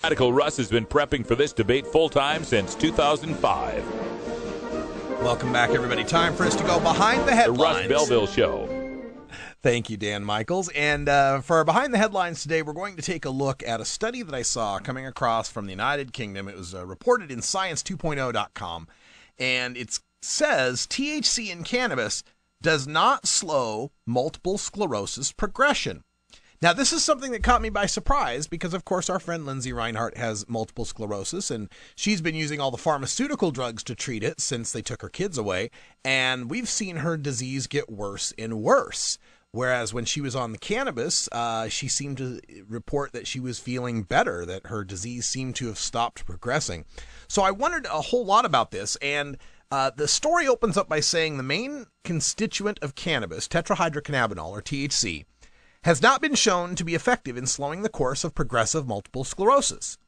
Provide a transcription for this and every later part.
Radical Russ has been prepping for this debate full-time since 2005. Welcome back, everybody. Time for us to go behind the The headlines. Russ Belville Show. Thank you, Dan Michaels. And for our Behind the Headlines today, we're going to take a look at a study that I saw coming across from the United Kingdom. It was reported in science2.0.com, and it says THC in cannabis does not slow multiple sclerosis progression. Now, this is something that caught me by surprise because, of course, our friend Lindsay Reinhart has multiple sclerosis, and she's been using all the pharmaceutical drugs to treat it since they took her kids away, and we've seen her disease get worse and worse. Whereas when she was on the cannabis, she seemed to report that she was feeling better, that her disease seemed to have stopped progressing. So I wondered a whole lot about this, and the story opens up by saying the main constituent of cannabis, tetrahydrocannabinol, or THC, has not been shown to be effective in slowing the course of progressive multiple sclerosis.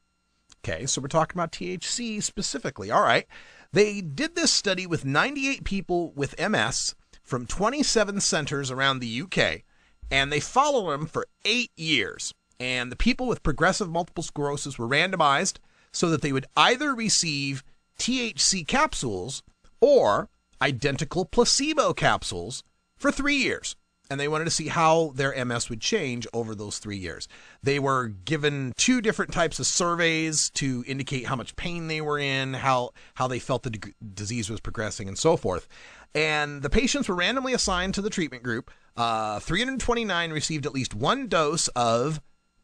Okay, so we're talking about THC specifically. All right. They did this study with 98 people with MS from 27 centers around the UK, and they followed them for 8 years. And the people with progressive multiple sclerosis were randomized so that they would either receive THC capsules or identical placebo capsules for 3 years. And they wanted to see how their MS would change over those 3 years. They were given 2 different types of surveys to indicate how much pain they were in, how they felt the disease was progressing, and so forth. And the patients were randomly assigned to the treatment group. 329 received at least 1 dose of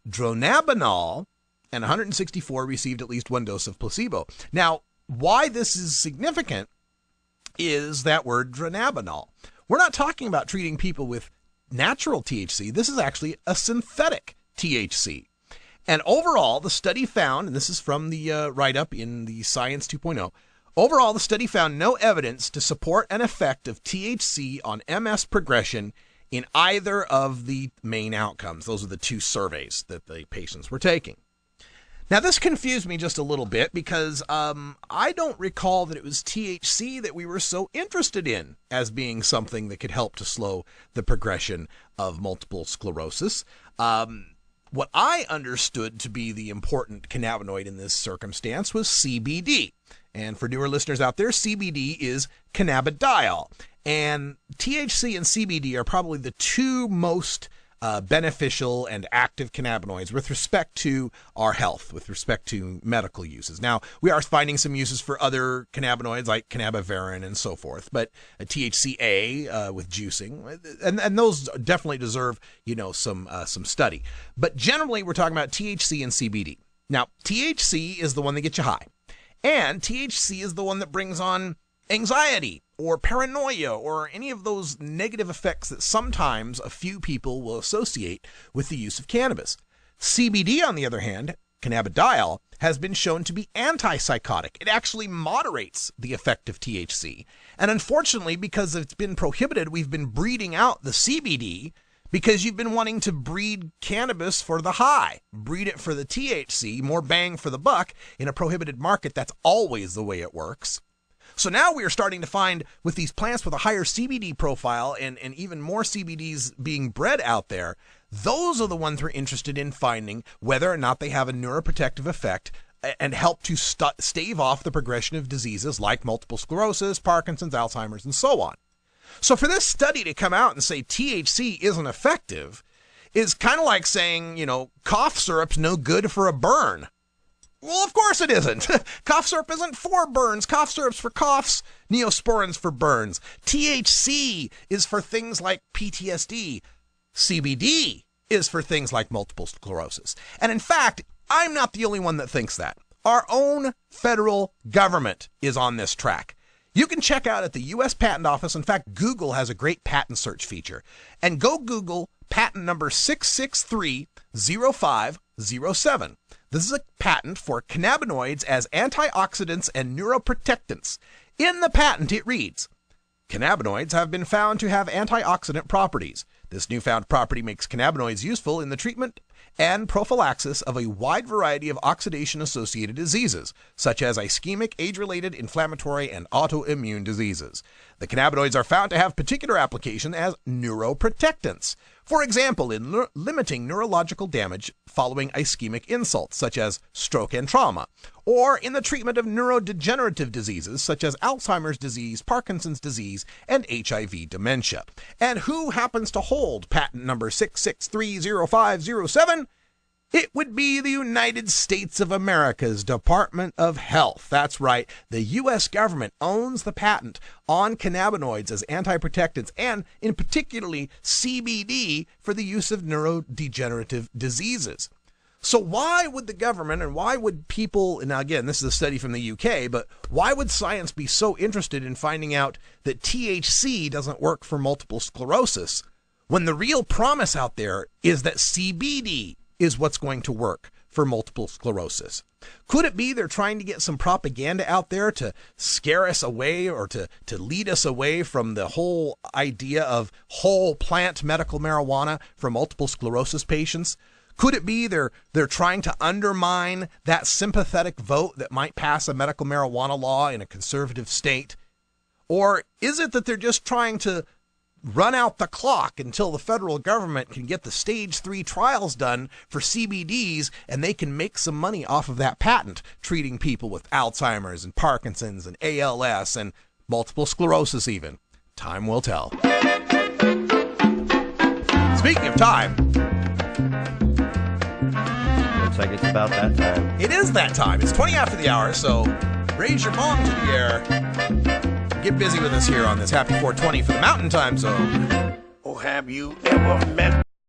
dronabinol, and 164 received at least 1 dose of placebo. Now, why this is significant is that word dronabinol. We're not talking about treating people with natural THC. This is actually a synthetic THC. And overall, the study found, and this is from the write-up in the Science 2.0, overall, the study found no evidence to support an effect of THC on MS progression in either of the main outcomes. Those are the 2 surveys that the patients were taking. Now, this confused me just a little bit because I don't recall that it was THC that we were so interested in as being something that could help to slow the progression of multiple sclerosis. What I understood to be the important cannabinoid in this circumstance was CBD. And for newer listeners out there, CBD is cannabidiol. And THC and CBD are probably the 2 most beneficial and active cannabinoids with respect to our health, with respect to medical uses. Now, we are finding some uses for other cannabinoids like cannabivarin and so forth, but THCA with juicing, and those definitely deserve, some study. But generally, we're talking about THC and CBD. Now, THC is the one that gets you high, and THC is the one that brings on anxiety or paranoia or any of those negative effects that sometimes a few people will associate with the use of cannabis. CBD, on the other hand, cannabidiol, has been shown to be antipsychotic. It actually moderates the effect of THC. And unfortunately, because it's been prohibited, we've been breeding out the CBD because you've been wanting to breed cannabis for the high, breed it for the THC, more bang for the buck. In a prohibited market, that's always the way it works. So now we are starting to find with these plants with a higher CBD profile and even more CBDs being bred out there, those are the ones we're interested in finding whether or not they have a neuroprotective effect and help to stave off the progression of diseases like multiple sclerosis, Parkinson's, Alzheimer's, and so on. So for this study to come out and say THC isn't effective is kind of like saying, cough syrup's no good for a burn. Well, of course it isn't. Cough syrup isn't for burns. Cough syrup's for coughs, Neosporin's for burns. THC is for things like PTSD. CBD is for things like multiple sclerosis. And in fact, I'm not the only one that thinks that. Our own federal government is on this track. You can check out at the U.S. Patent Office. In fact, Google has a great patent search feature. And go Google patent number 6630507. This is a patent for cannabinoids as antioxidants and neuroprotectants. In the patent, it reads, cannabinoids have been found to have antioxidant properties. This newfound property makes cannabinoids useful in the treatment and prophylaxis of a wide variety of oxidation-associated diseases, such as ischemic, age-related, inflammatory, and autoimmune diseases. The cannabinoids are found to have particular application as neuroprotectants. For example, in limiting neurological damage following ischemic insults, such as stroke and trauma, or in the treatment of neurodegenerative diseases, such as Alzheimer's disease, Parkinson's disease, and HIV dementia. And who happens to hold patent number 6630507? It would be the United States of America's Department of Health. That's right. The U.S. government owns the patent on cannabinoids as antiprotectants, and in particularly CBD for the use of neurodegenerative diseases. So why would the government, and why would people, and now again, this is a study from the UK, but why would science be so interested in finding out that THC doesn't work for multiple sclerosis when the real promise out there is that CBD is what's going to work for multiple sclerosis? Could it be they're trying to get some propaganda out there to scare us away, or to lead us away from the whole idea of whole plant medical marijuana for multiple sclerosis patients? Could it be they're trying to undermine that sympathetic vote that might pass a medical marijuana law in a conservative state? Or is it that they're just trying to run out the clock until the federal government can get the stage 3 trials done for CBDs, and they can make some money off of that patent, treating people with Alzheimer's and Parkinson's and ALS and multiple sclerosis even? Time will tell. Speaking of time, looks like it's about that time. it is that time. It's 20 after the hour, so raise your palm to the air. Get busy with us here on this Happy 420 for the Mountain Time Zone. Oh, have you ever met